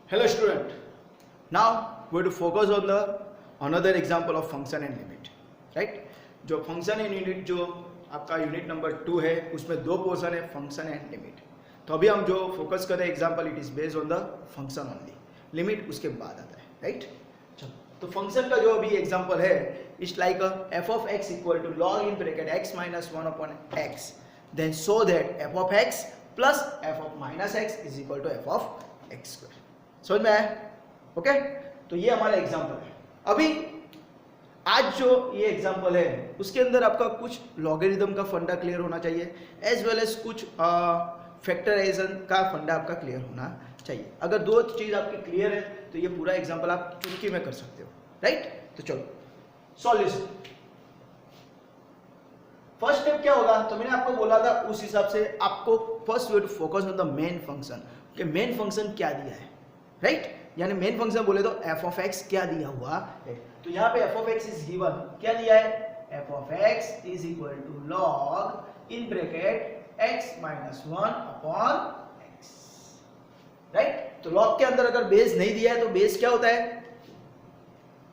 Hello student. Now we have to focus on the another example of function and limit, right? जो function and unit जो आपका unit number 2 है उसमें दो portion है function and limit. तो अभी हम जो फोकस कर रहे हैं example it is based on the function only, limit उसके बाद आता है, राइट? चलो तो फंक्शन का जो अभी एग्जाम्पल है it's like f of x equal to log in bracket x minus 1 upon x then so that f of x plus f of minus x is equal to f of x square. समझ में आया? Okay, तो ये हमारा example है। अभी आज जो ये एग्जाम्पल है उसके अंदर आपका कुछ लॉगरिथम का फंडा क्लियर होना चाहिए एज वेल एज कुछ फैक्टराइजेशन का फंडा आपका क्लियर होना चाहिए। अगर दो चीज आपकी क्लियर है तो ये पूरा एग्जाम्पल आप चुटकी में कर सकते हो, राइट? तो चलो सॉल्यूशन। फर्स्ट स्टेप क्या होगा तो मैंने आपको बोला था उस हिसाब से आपको first we to focus on the main function कि मेन फंक्शन क्या दिया है, राइट? यानी मेन फंक्शन बोले तो एफ ऑफ एक्स क्या दिया हुआ है। तो यहाँ पे f of x is given, क्या दिया है? F of x is equal to log in bracket x minus 1 upon x, right? तो लॉग के अंदर अगर बेस नहीं दिया है तो बेस क्या होता है?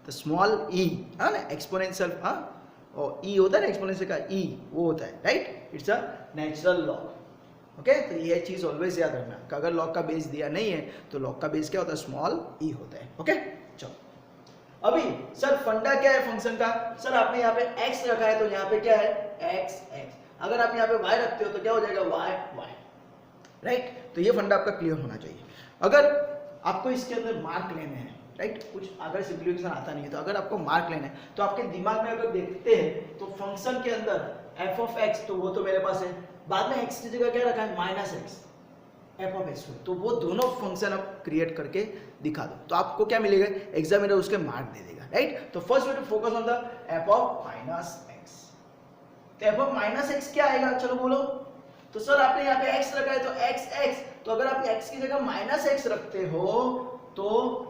तो स्मॉल ई, है ना, एक्सपोनेंशियल, हाँ, और ई होता है ना एक्सपोनेंशियल का ई, वो होता है, right? It's a natural log. Okay, तो ये चीज ऑलवेज याद रखना कि अगर लॉग का बेस दिया नहीं है तो लॉग का बेस क्या होता है? स्मॉल ई होता है। ओके, चलो अभी सर फंडा क्या है फंक्शन का? सर आपने यहाँ पे x रखा है तो यहाँ पे क्या है? x x। अगर आप यहाँ पे y रखते हो तो क्या हो जाएगा? y y, right? तो ये फंडा आपका क्लियर होना चाहिए। अगर आपको इसके अंदर मार्क लेने हैं, राइट? कुछ अगर सिंप्लीफिकेशन आता नहीं है तो अगर आपको मार्क लेना है तो आपके दिमाग में अगर देखते हैं तो फंक्शन के अंदर एफ ऑफ एक्स तो वो तो मेरे पास है, बाद में एक्स की जगह क्या रखा है? Minus x, F of x. तो वो दोनों फंक्शन आप क्रिएट करके दिखा दो तो आपको क्या मिलेगा? एग्जामिनर उसके मार्क दे देगा, राइट? तो first we to focus on the f of minus x. तो एफ ऑफ माइनस एक्स क्या आएगा? चलो बोलो। तो सर आपने यहाँ पे एक्स रखा है तो एक्स एक्स, तो अगर आप एक्स की जगह माइनस एक्स रखते हो तो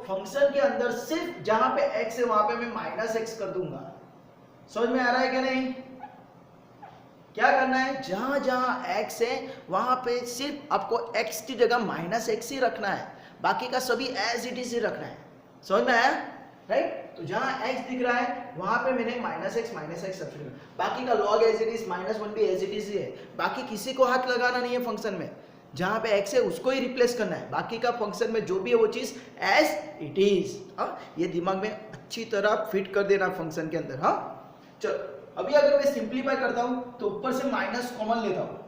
फंक्शन के अंदर सिर्फ जहां पे एक्स है वहां पे मैं माइनस एक्स कर दूंगा। समझ में आ रहा है क्या नहीं? क्या करना है? जहां जहां x है वहां पे सिर्फ आपको x की जगह माइनस एक्स ही रखना है, बाकी का सभी एज इट इज ही रखना है। समझ में आया, राइट? तो जहां x दिख रहा है वहां पे मैंने माइनस एक्स सब्स्टिट्यूट, बाकी का log as it is, minus 1 भी एज इट इज ही है। बाकी किसी को हाथ लगाना नहीं है फंक्शन में, जहां पे x है उसको ही रिप्लेस करना है, बाकी का फंक्शन में जो भी है वो चीज एज इट इज। ये दिमाग में अच्छी तरह फिट कर देना फंक्शन के अंदर। हाँ, चलो अभी अगर मैं सिंप्लीफाई करता हूं तो ऊपर से माइनस कॉमन लेता हूं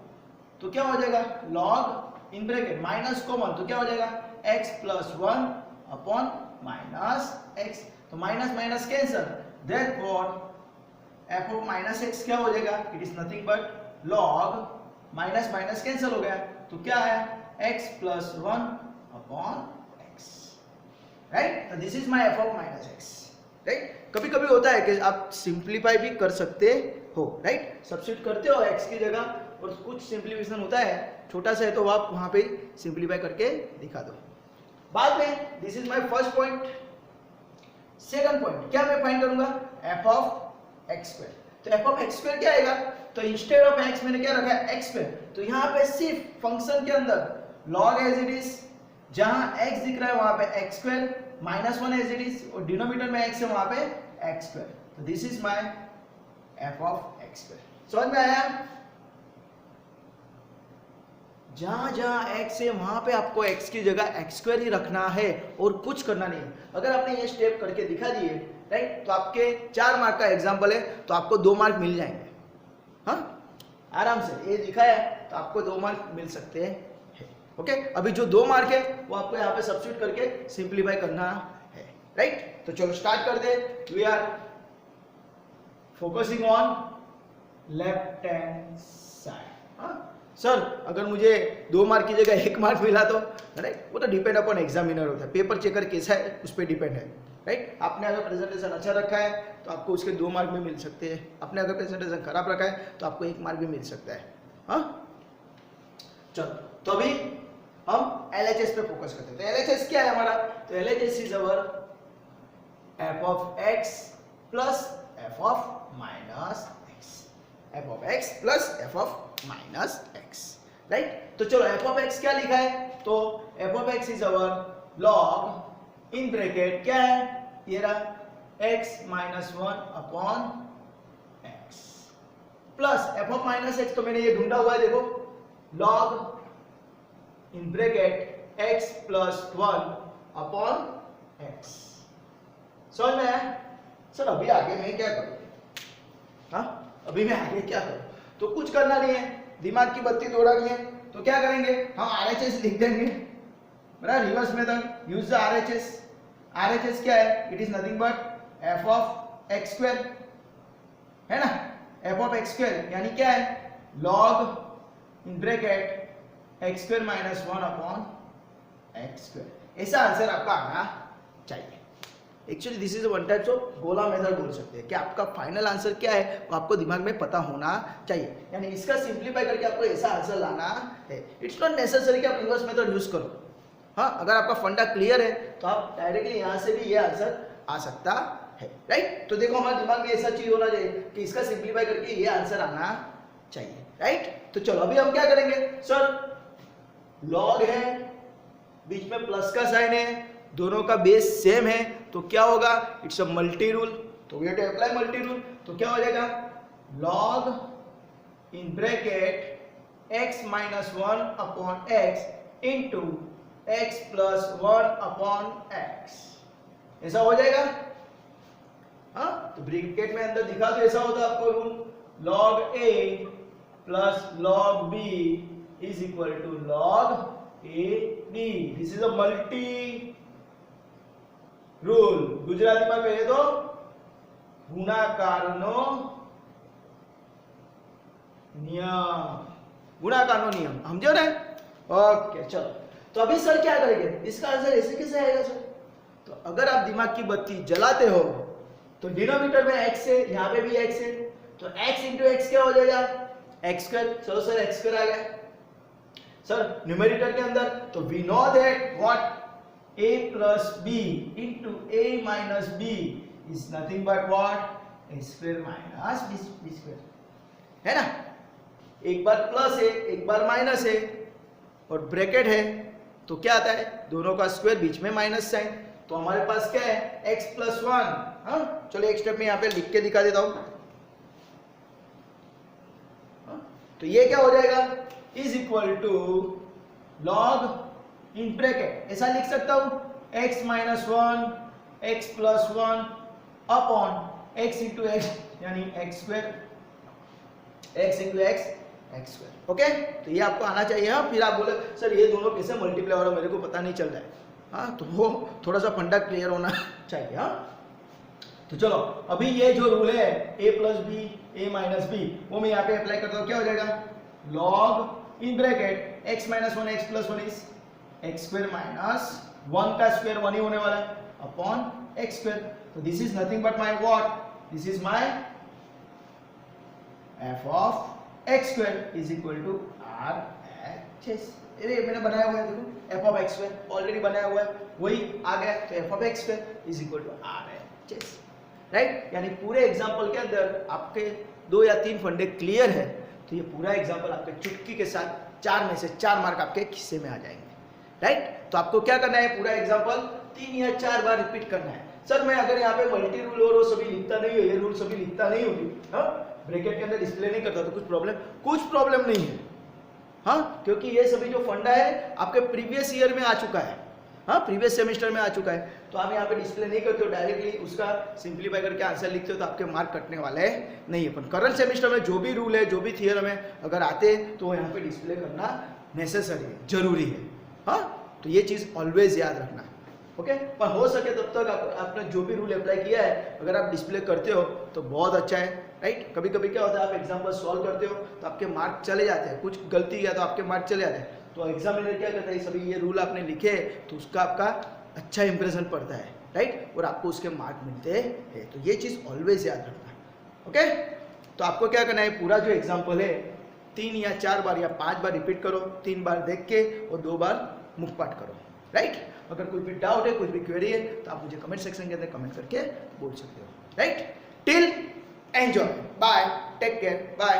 तो क्या हो जाएगा? Log in bracket minus common तो क्या हो जाएगा? x plus 1 upon minus x. तो minus minus cancel, therefore f of minus x क्या हो जाएगा? It is nothing but log minus minus cancel हो गया तो क्या है? x plus 1 upon x, right? तो this is my f of minus x, right? कभी कभी होता है कि आप सिंप्लीफाई भी कर सकते हो, राइट? सब्स्टिट्यूट करते हो x की जगह और कुछ सिंप्लीफिकेशन होता है छोटा सा है तो आप वहां पे सिंप्लीफाई करके दिखा दो बाद में। This is my first point. Second point क्या मैं फाइंड करूंगा? F of x square. तो एफ ऑफ एक्स स्क्वायर क्या आएगा? तो इंस्टेड ऑफ एक्स मैंने क्या रखा है? X square. तो यहाँ पे सिर्फ फंक्शन के अंदर लॉग एज इट इज, जहां x दिख रहा है वहां पे x square, minus 1 as it is और डिनोमिनेटर में x है वहां पे एक्स स्क्वायर। तो this is my f of x square. समझ में आया? जहां जहां x है वहां पे आपको x की जगह एक्स स्क्वायर ही रखना है और कुछ करना नहीं है। अगर आपने ये स्टेप करके दिखा दिए, राइट, तो आपके 4 मार्क का एग्जाम्पल है तो आपको 2 मार्क मिल जाएंगे। हाँ, आराम से ये दिखाया तो आपको 2 मार्क मिल सकते हैं। ओके, अभी जो 2 मार्क है वो आपको यहाँ पे सब्स्टिट्यूट करके सिंप्लीफाई करना है, राइट? तो चलो स्टार्ट कर दे। We are focusing on left hand side. हाँ सर, अगर मुझे 2 मार्क की जगह 1 मार्क मिला तो, राइट, वो तो डिपेंड अपॉन एग्जामिनर होता है, पेपर चेकर कैसा है उस पर डिपेंड है, राइट? आपने अगर प्रेजेंटेशन अच्छा रखा है तो आपको उसके 2 मार्क भी मिल सकते हैं, आपने अगर प्रेजेंटेशन खराब रखा है तो आपको 1 मार्क भी मिल सकता है। हाँ, चलो तो अभी हम LHS पे फोकस करते हैं। तो LHS क्या है हमारा? तो LHS is our F of x plus f of minus x, F of x plus f of minus x, right? तो चलो एफ ऑफ एक्स क्या लिखा है? तो f of x is our log in bracket क्या है, ये रहा x minus 1 upon x plus f of minus x, तो मैंने ये ढूंढा हुआ है देखो, log in bracket x plus 1 upon x। समझ में आया? सर अभी आगे मैं क्या करूं? हाँ, अभी मैं आगे क्या करूं? तो कुछ करना नहीं है, दिमाग की बत्ती दौड़ानी है, तो क्या करेंगे हम RHS लिख देंगे, बराबर, reverse method, use the RHS। RHS क्या है? It is nothing but f of x square, है ना, f ऑफ x स्क्वायर यानी क्या है, log in bracket x square minus 1 upon x square. ऐसा आंसर आपका आना चाहिए। Actually this is one types of गोला मेथड बोल सकते हैं कि आपका फाइनल आंसर क्या है वो आपको दिमाग में पता होना चाहिए, यानी इसका सिंप्लीफाई करके आपको ऐसा आंसर लाना है। इट्स नॉट नेसेसरी कि आप रिवर्स मेथड यूज करो। हाँ, अगर आपका फंडा क्लियर है तो आप डायरेक्टली यहाँ से भी ये आंसर आ सकता है, राइट। तो देखो हमारे दिमाग में ऐसा चीज होना चाहिए कि इसका सिंप्लीफाई करके ये आंसर आना चाहिए, राइट। तो चलो अभी हम क्या करेंगे, सर लॉग है, बीच में प्लस का साइन है, दोनों का बेस सेम है, तो क्या होगा, इट्स अ मल्टी रूल, तो we have to apply multi rule. तो क्या हो जाएगा, log in bracket x minus 1 upon x into x plus 1 upon x, ऐसा हो जाएगा। हाँ, तो ब्रैकेट में अंदर दिखा दो, ऐसा होता है आपको rule, log a plus log b is equal to log a b। This is a multi rule. Gujarati में कहे तो गुणाकारનો नियम, गुणाकारનો नियम, समझो ना? ओके चलो, तो अभी सर क्या करेंगे, इसका आंसर ऐसे कैसे आएगा सर? तो अगर आप दिमाग की बत्ती जलाते हो तो डिनोमिनेटर में x है, यहाँ पे भी x है, तो x इंटू एक्स क्या हो जाएगा, x स्क्वायर। चलो सर x स्क्वायर आ गया सर न्यूमरेटर के अंदर, तो we know that what a plus b into a minus b is nothing but what, a square minus b square, है ना। एक बार प्लस है, एक बार माइनस है, और ब्रैकेट है, तो क्या आता है, दोनों का स्क्वायर, बीच में माइनस साइन, तो हमारे पास क्या है, x प्लस 1। हाँ, चलो एक स्टेप में यहाँ पे लिख के दिखा देता हूं। तो ये क्या हो जाएगा, is equal to log in bracket, ऐसा लिख सकता हूं, x minus 1 x plus 1 upon x into x यानी x square, x into x x square. Okay, तो ये आपको आना चाहिए। हाँ, फिर आप बोले सर ये दोनों कैसे मल्टीप्लाई हो रहा है, मेरे को पता नहीं चल रहा है। हाँ, तो वो थोड़ा सा फंडा क्लियर होना चाहिए। हाँ, तो चलो अभी ये जो रूल है a plus b a minus b, वो मैं यहाँ पे अप्लाई करता हूँ। क्या हो जाएगा, log in bracket x minus 1 x plus 1 is x square minus 1 का स्क्वायर 1 ही होने वाला है अपॉन x स्क्वायर। तो this is nothing but my what, this is my f of x square is equal to RHS। अरे मैंने बनाया हुआ है, देखो f of x square already बनाया हुआ है, वही आ गया, तो f of x square is equal to RHS, right. यानी पूरे एग्जांपल के अंदर आपके 2 या 3 फंडे क्लियर है, तो ये पूरा एग्जांपल आपके चुटकी के साथ 4 में से 4 मार्क आपके हिस्से में आ जाएंगे, राइट। तो आपको क्या करना है, पूरा एग्जांपल 3 या 4 बार रिपीट करना है। सर मैं अगर यहाँ पे मल्टी रूल और वो सभी लिखता नहीं हो, ये रूल सभी लिखता नहीं होगी, हाँ, ब्रैकेट के अंदर डिस्प्ले नहीं करता, तो कुछ प्रॉब्लम नहीं है। हाँ, क्योंकि ये सभी जो फंडा है आपके प्रीवियस ईयर में आ चुका है, हाँ, प्रीवियस सेमेस्टर में आ चुका है, तो आप यहाँ पे डिस्प्ले नहीं करते हो, डायरेक्टली उसका सिंप्लीफाई करके आंसर लिखते हो, तो आपके मार्क कटने वाले नहीं है। पर करंट सेमेस्टर में जो भी रूल है, जो भी थियरम है, अगर आते हैं तो यहाँ पे डिस्प्ले करना नेसेसरी है, जरूरी है। हाँ, तो ये चीज़ ऑलवेज याद रखना, ओके। पर हो सके तब तक आपने जो भी रूल अप्लाई किया है, अगर आप डिस्प्ले करते हो तो बहुत अच्छा है, राइट। कभी कभी क्या होता है, आप एग्जाम्पल सॉल्व करते हो तो आपके मार्क चले जाते हैं, कुछ गलती किया तो आपके मार्क चले जाते हैं, तो एग्जामिनर क्या करता है, सभी ये रूल आपने लिखे तो उसका आपका अच्छा इंप्रेशन पड़ता है, राइट, और आपको उसके मार्क मिलते हैं। तो ये चीज़ ऑलवेज याद रखना, ओके। तो आपको क्या करना है, पूरा जो एग्जाम्पल है 3 या 4 बार या 5 बार रिपीट करो, 3 बार देख के और 2 बार मुख पाठ करो, राइट। अगर कोई भी डाउट है, कोई भी क्वेरी है, तो आप मुझे कमेंट सेक्शन के अंदर कमेंट करके बोल सकते हो, right. Till enjoy, bye, take care, bye.